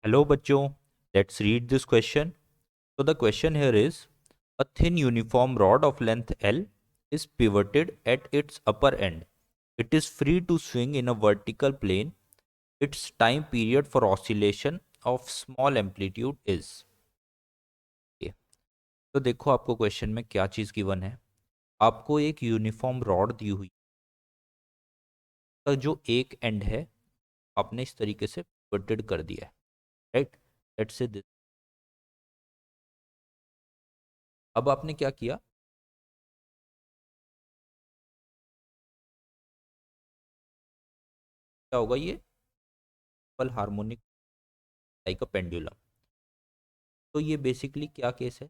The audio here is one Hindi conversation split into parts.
Hello बच्चों, let's read this question. So the question here is, a thin uniform rod of length L is pivoted at its upper end. It is free to swing in a vertical plane. Its time period for oscillation of small amplitude is. Okay. तो देखो आपको क्वेश्चन में क्या चीज़ गिवन है. आपको एक यूनिफॉर्म रॉड दी हुई का जो एक एंड है आपने इस तरीके से पिवटेड कर दिया है, राइट. Let's say this. अब आपने क्या किया, क्या होगा ये पल हार्मोनिक लाइक अ पेंडुलम. तो ये बेसिकली क्या केस है.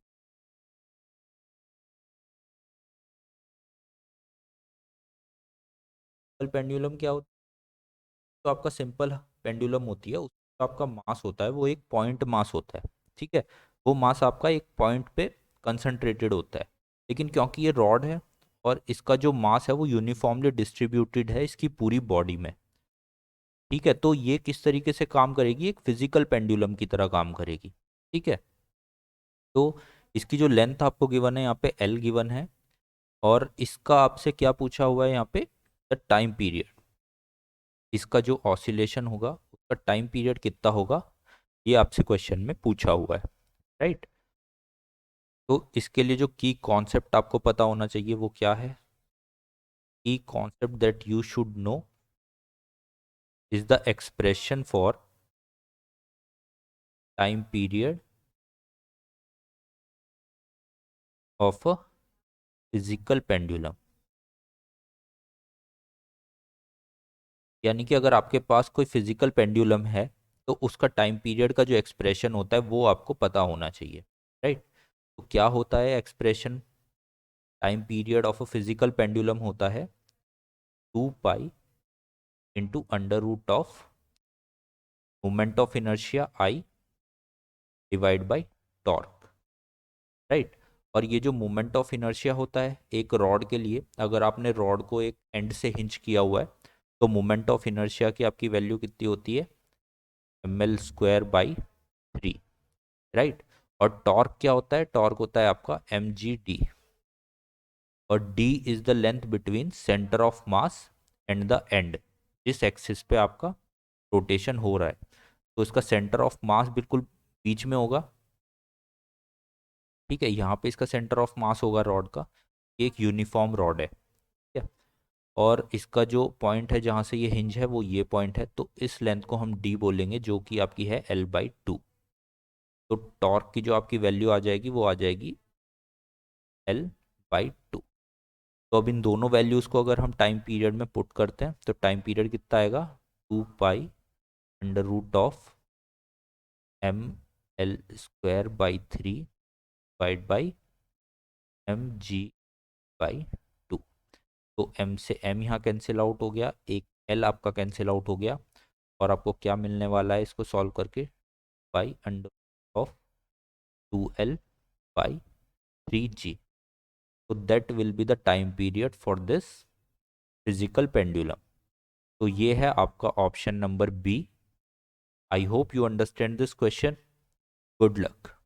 पल पेंडुलम क्या होता है. तो आपका सिंपल पेंडुलम होती है, उसका आपका मास होता है, वो एक पॉइंट मास होता है. ठीक है, वो मास आपका एक पॉइंट पे कंसंट्रेटेड होता है. लेकिन क्योंकि ये रॉड है और इसका जो मास है वो यूनिफॉर्मली डिस्ट्रीब्यूटेड है इसकी पूरी बॉडी में. ठीक है, तो ये किस तरीके से काम करेगी, एक फिजिकल पेंडुलम की तरह काम करेगी. ठीक है, तो इसकी जो लेंथ आपको गिवन है यहाँ पे एल गिवन है, और इसका आपसे क्या पूछा हुआ है यहाँ पे, द टाइम पीरियड. इसका जो ऑसिलेशन होगा उसका टाइम पीरियड कितना होगा, ये आपसे क्वेश्चन में पूछा हुआ है, राइट. तो इसके लिए जो की कॉन्सेप्ट आपको पता होना चाहिए वो क्या है. की concept that you should know is the expression for time period of a physical pendulum. यानी कि अगर आपके पास कोई फिजिकल पेंडुलम है तो उसका टाइम पीरियड का जो एक्सप्रेशन होता है वो आपको पता होना चाहिए, राइट. तो क्या होता है expression, time period of a physical pendulum होता है 2 pi into under root of moment of inertia I divide by torque, right. और ये जो मोमेंट ऑफ इनर्शिया होता है एक रॉड के लिए, अगर आपने रॉड को एक एंड से हिंच किया हुआ है तो मोमेंट ऑफ इनर्शिया की आपकी वैल्यू कितनी होती है, ml² बाई 3, राइट. और टॉर्क क्या होता है, टॉर्क होता है आपका mgd, और d is the length between centre of mass and the end, जिस एक्सिस पे आपका रोटेशन हो रहा है. तो इसका सेंटर ऑफ मास बिल्कुल बीच में होगा. ठीक है, यहाँ पे इसका सेंटर ऑफ मास होगा रॉड का. ये एक यूनिफॉर्म रॉड है, ठीक है. और इसका जो पॉइंट है जहाँ से ये हिंज है वो ये पॉइंट है, तो इस लेंथ को हम डी बोलेंगे जो कि आपकी है L/2. तो टॉर्क की जो आपकी वैल्यू आ जाएगी वो आ जाएगी L/2. तो अब इन दोनों वैल्यूज़ को अगर हम टाइम पीरियड में पुट करते हैं तो टाइम पीरियड कितना आएगा, 2 pi under root of ml² by 3 divide by mg/2. तो m से m यहाँ कैंसिल आउट हो गया, एक l आपका कैंसिल आउट हो गया, और आपको क्या मिलने वाला है इसको सॉल्व करके, by under of 2l/3g. So that will be the time period for this physical pendulum. तो ये है आपका option number B. I hope you understand this question. Good luck.